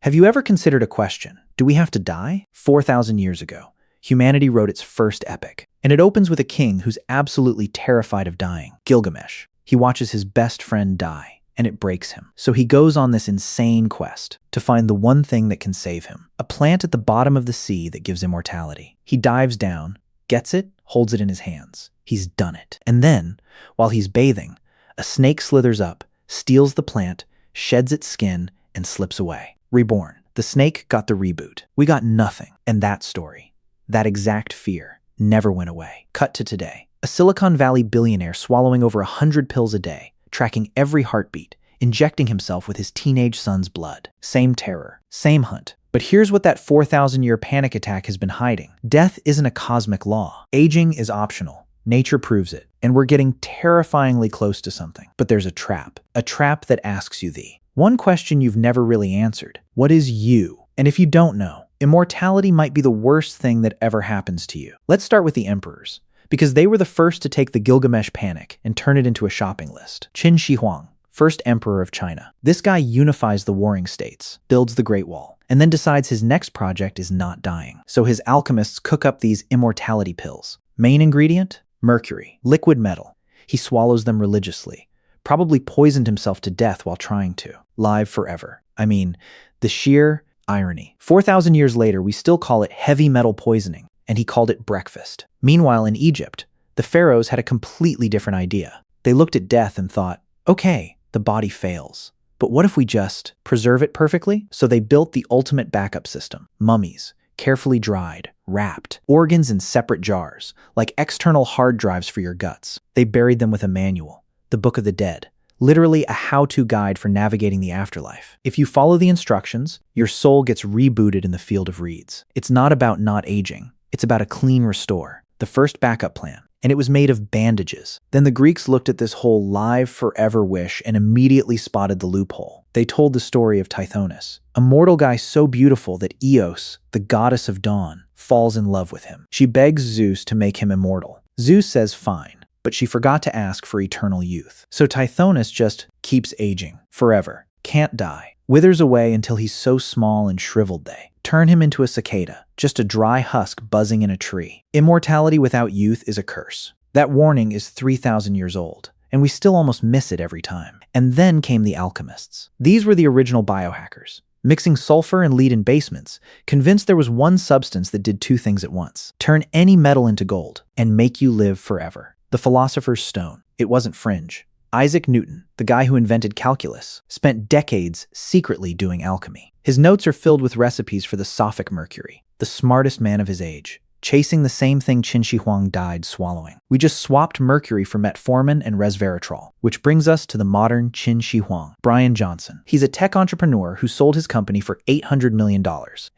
Have you ever considered a question? Do we have to die? 4,000 years ago, humanity wrote its first epic, and it opens with a king who's absolutely terrified of dying, Gilgamesh. He watches his best friend die, and it breaks him. So he goes on this insane quest to find the one thing that can save him, a plant at the bottom of the sea that gives immortality. He dives down, gets it, holds it in his hands. He's done it. And then, while he's bathing, a snake slithers up, steals the plant, sheds its skin, and slips away. Reborn. The snake got the reboot. We got nothing. And that story, that exact fear, never went away. Cut to today. A Silicon Valley billionaire swallowing over 100 pills a day, tracking every heartbeat, injecting himself with his teenage son's blood. Same terror, same hunt. But here's what that 4,000-year panic attack has been hiding. Death isn't a cosmic law. Aging is optional. Nature proves it. And we're getting terrifyingly close to something. But there's a trap that asks you the one question you've never really answered. What is you? And if you don't know, immortality might be the worst thing that ever happens to you. Let's start with the emperors, because they were the first to take the Gilgamesh panic and turn it into a shopping list. Qin Shi Huang, first emperor of China. This guy unifies the warring states, builds the Great Wall, and then decides his next project is not dying. So his alchemists cook up these immortality pills. Main ingredient? Mercury, liquid metal. He swallows them religiously. Probably poisoned himself to death while trying to. Live forever. I mean, the sheer irony. 4,000 years later, we still call it heavy metal poisoning, and he called it breakfast. Meanwhile, in Egypt, the pharaohs had a completely different idea. They looked at death and thought, okay, the body fails, but what if we just preserve it perfectly? So they built the ultimate backup system. Mummies, carefully dried, wrapped, organs in separate jars, like external hard drives for your guts. They buried them with a manual, the Book of the Dead, literally a how-to guide for navigating the afterlife. If you follow the instructions, your soul gets rebooted in the field of reeds. It's not about not aging. It's about a clean restore, the first backup plan. And it was made of bandages. Then the Greeks looked at this whole live forever wish and immediately spotted the loophole. They told the story of Tithonus, a mortal guy so beautiful that Eos, the goddess of dawn, falls in love with him. She begs Zeus to make him immortal. Zeus says fine, but she forgot to ask for eternal youth. So Tithonus just keeps aging forever, can't die, withers away until he's so small and shriveled they turn him into a cicada, just a dry husk buzzing in a tree. Immortality without youth is a curse. That warning is 3,000 years old, and we still almost miss it every time. And then came the alchemists. These were the original biohackers, mixing sulfur and lead in basements, convinced there was one substance that did two things at once: turn any metal into gold and make you live forever. The philosopher's stone. It wasn't fringe. Isaac Newton, the guy who invented calculus, spent decades secretly doing alchemy. His notes are filled with recipes for the Sophic Mercury, the smartest man of his age, chasing the same thing Qin Shi Huang died swallowing. We just swapped mercury for metformin and resveratrol, which brings us to the modern Qin Shi Huang, Brian Johnson. He's a tech entrepreneur who sold his company for $800 million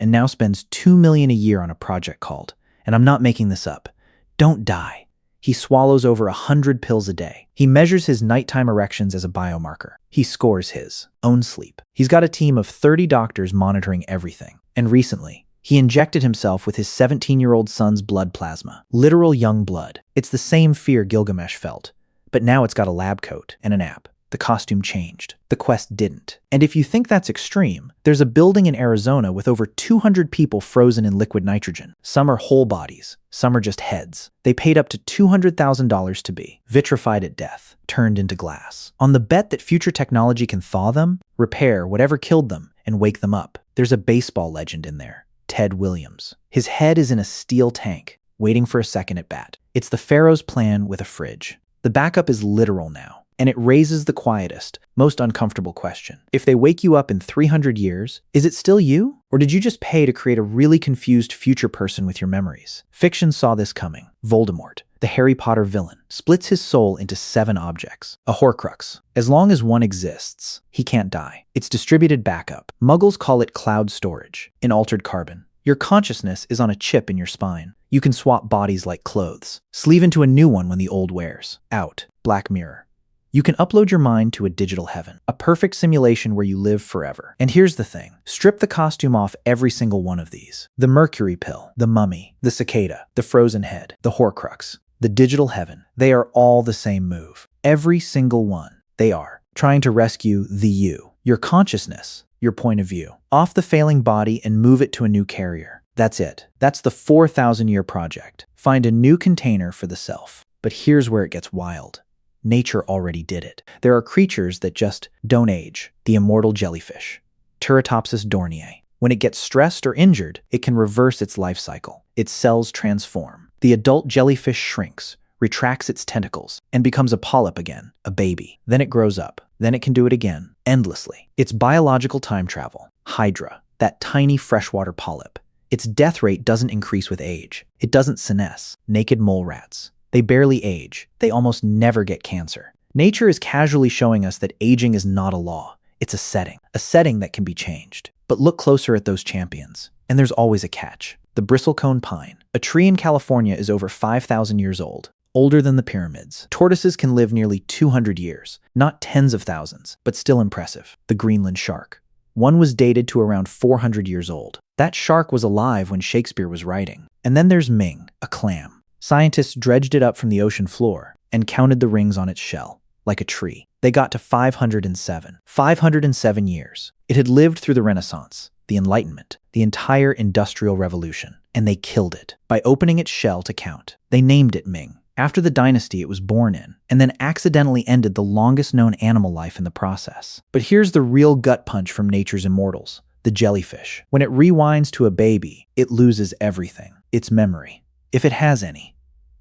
and now spends $2 million a year on a project called, and I'm not making this up, Don't Die. He swallows over 100 pills a day. He measures his nighttime erections as a biomarker. He scores his own sleep. He's got a team of 30 doctors monitoring everything. And recently, he injected himself with his 17-year-old son's blood plasma. Literal young blood. It's the same fear Gilgamesh felt, but now it's got a lab coat and an app. The costume changed. The quest didn't. And if you think that's extreme, there's a building in Arizona with over 200 people frozen in liquid nitrogen. Some are whole bodies, some are just heads. They paid up to $200,000 to be vitrified at death, turned into glass. On the bet that future technology can thaw them, repair whatever killed them, and wake them up. There's a baseball legend in there, Ted Williams. His head is in a steel tank, waiting for a second at bat. It's the pharaoh's plan with a fridge. The backup is literal now. And it raises the quietest, most uncomfortable question. If they wake you up in 300 years, is it still you? Or did you just pay to create a really confused future person with your memories? Fiction saw this coming. Voldemort, the Harry Potter villain, splits his soul into 7 objects. A Horcrux. As long as one exists, he can't die. It's distributed backup. Muggles call it cloud storage. In altered carbon, your consciousness is on a chip in your spine. You can swap bodies like clothes. Sleeve into a new one when the old wears out. Black Mirror. You can upload your mind to a digital heaven, a perfect simulation where you live forever. And here's the thing. Strip the costume off every single one of these. The mercury pill, the mummy, the cicada, the frozen head, the Horcrux, the digital heaven. They are all the same move. Every single one. They are trying to rescue the you, your consciousness, your point of view. off the failing body and move it to a new carrier. That's it. That's the 4,000-year project. Find a new container for the self. But here's where it gets wild. Nature already did it. There are creatures that just don't age. The immortal jellyfish, Turritopsis dorniae. When it gets stressed or injured, it can reverse its life cycle. Its cells transform. The adult jellyfish shrinks, retracts its tentacles, and becomes a polyp again, a baby. Then it grows up. Then it can do it again, endlessly. It's biological time travel. Hydra, that tiny freshwater polyp. Its death rate doesn't increase with age. It doesn't senesce. Naked mole rats. They barely age. They almost never get cancer. Nature is casually showing us that aging is not a law. It's a setting that can be changed. But look closer at those champions. And there's always a catch. The bristlecone pine. A tree in California is over 5,000 years old, older than the pyramids. Tortoises can live nearly 200 years, not tens of thousands, but still impressive. The Greenland shark. One was dated to around 400 years old. That shark was alive when Shakespeare was writing. And then there's Ming, a clam. Scientists dredged it up from the ocean floor and counted the rings on its shell, like a tree. They got to 507. 507 years. It had lived through the Renaissance, the Enlightenment, the entire Industrial Revolution, and they killed it by opening its shell to count. They named it Ming, after the dynasty it was born in, and then accidentally ended the longest-known animal life in the process. But here's the real gut punch from nature's immortals, the jellyfish. When it rewinds to a baby, it loses everything. Its memory, if it has any,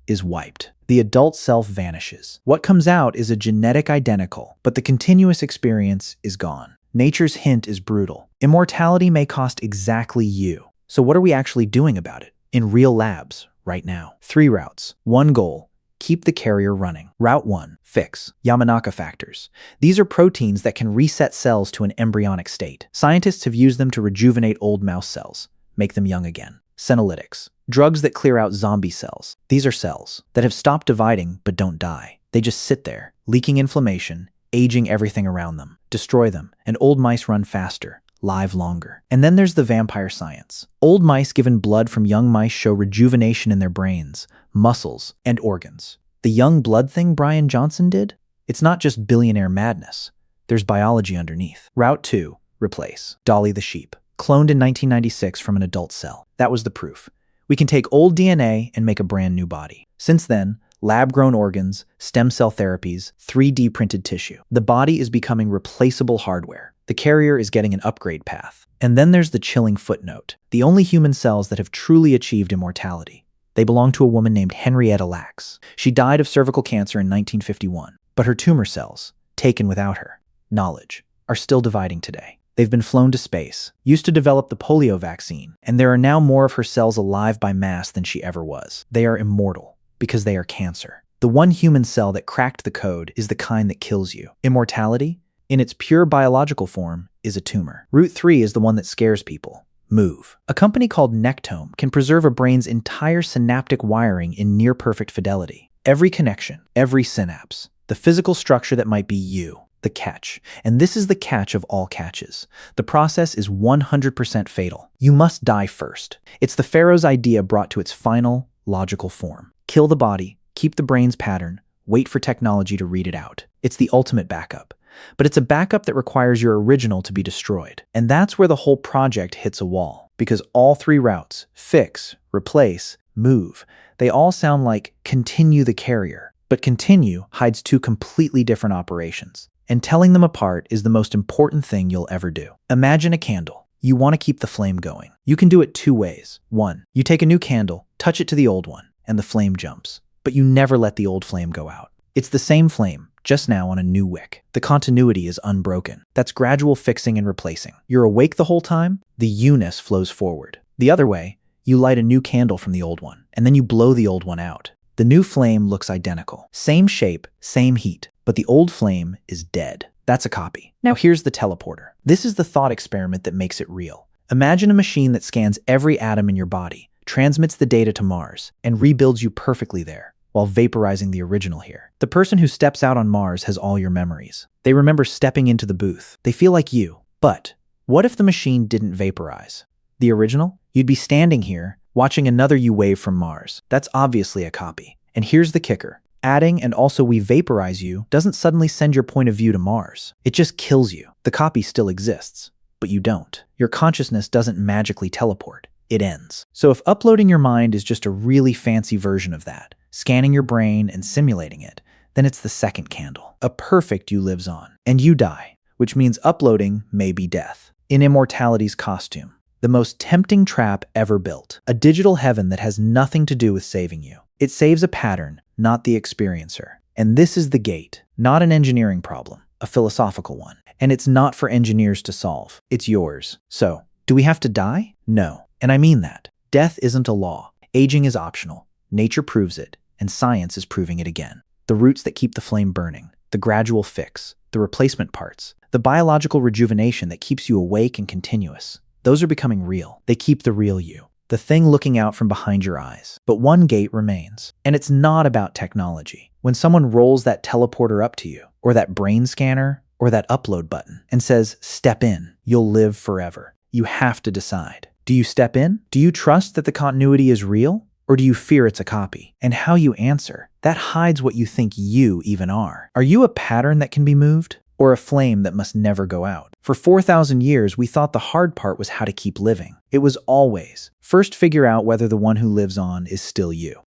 is wiped. The adult self vanishes. What comes out is a genetic identical, but the continuous experience is gone. Nature's hint is brutal. Immortality may cost exactly you. So what are we actually doing about it? In real labs, right now. 3 routes. 1 goal. Keep the carrier running. Route 1. Fix. Yamanaka factors. These are proteins that can reset cells to an embryonic state. Scientists have used them to rejuvenate old mouse cells, make them young again. Senolytics. Drugs that clear out zombie cells. These are cells that have stopped dividing but don't die. They just sit there, leaking inflammation, aging everything around them. Destroy them, and old mice run faster, live longer. And then there's the vampire science. Old mice given blood from young mice show rejuvenation in their brains, muscles, and organs. The young blood thing Brian Johnson did? It's not just billionaire madness. There's biology underneath. Route 2. Replace. Dolly the sheep. Cloned in 1996 from an adult cell. That was the proof. We can take old DNA and make a brand new body. Since then, lab-grown organs, stem cell therapies, 3D printed tissue. The body is becoming replaceable hardware. The carrier is getting an upgrade path. And then there's the chilling footnote. The only human cells that have truly achieved immortality. They belong to a woman named Henrietta Lacks. She died of cervical cancer in 1951. But her tumor cells, taken without her knowledge, are still dividing today. They've been flown to space, used to develop the polio vaccine, and there are now more of her cells alive by mass than she ever was. They are immortal, because they are cancer. The one human cell that cracked the code is the kind that kills you. Immortality, in its pure biological form, is a tumor. Route 3 is the one that scares people. Move. A company called Nectome can preserve a brain's entire synaptic wiring in near-perfect fidelity. Every connection, every synapse, the physical structure that might be you. The catch, and this is the catch of all catches. The process is 100% fatal. You must die first. It's the pharaoh's idea brought to its final, logical form. Kill the body, keep the brain's pattern, wait for technology to read it out. It's the ultimate backup. But it's a backup that requires your original to be destroyed. And that's where the whole project hits a wall. Because all 3 routes, fix, replace, move, they all sound like continue the carrier. But continue hides 2 completely different operations. And telling them apart is the most important thing you'll ever do. Imagine a candle. You want to keep the flame going. You can do it 2 ways. 1, you take a new candle, touch it to the old one, and the flame jumps. But you never let the old flame go out. It's the same flame, just now on a new wick. The continuity is unbroken. That's gradual fixing and replacing. You're awake the whole time, the you-ness flows forward. The other way, you light a new candle from the old one, and then you blow the old one out. The new flame looks identical. Same shape, same heat. But the old flame is dead. That's a copy. Now here's the teleporter. This is the thought experiment that makes it real. Imagine a machine that scans every atom in your body, transmits the data to Mars, and rebuilds you perfectly there, while vaporizing the original here. The person who steps out on Mars has all your memories. They remember stepping into the booth. They feel like you. But what if the machine didn't vaporize? The original? You'd be standing here, watching another you wave from Mars. That's obviously a copy. And here's the kicker. Adding and also we vaporize you doesn't suddenly send your point of view to Mars. It just kills you. The copy still exists, but you don't. Your consciousness doesn't magically teleport. It ends. So if uploading your mind is just a really fancy version of that, scanning your brain and simulating it, then it's the second candle. A perfect you lives on. And you die, which means uploading may be death. In Immortality's costume, the most tempting trap ever built. A digital heaven that has nothing to do with saving you. It saves a pattern, not the experiencer. And this is the gate, not an engineering problem, a philosophical one. And it's not for engineers to solve. It's yours. So, do we have to die? No. And I mean that. Death isn't a law. Aging is optional. Nature proves it, and science is proving it again. The roots that keep the flame burning, the gradual fix, the replacement parts, the biological rejuvenation that keeps you awake and continuous. Those are becoming real. They keep the real you, the thing looking out from behind your eyes. But one gate remains, and it's not about technology. When someone rolls that teleporter up to you, or that brain scanner, or that upload button, and says, "Step in, you'll live forever," you have to decide. Do you step in? Do you trust that the continuity is real? Or do you fear it's a copy? And how you answer, that hides what you think you even are. Are you a pattern that can be moved? Or a flame that must never go out? For 4,000 years, we thought the hard part was how to keep living. It was always, first figure out whether the one who lives on is still you.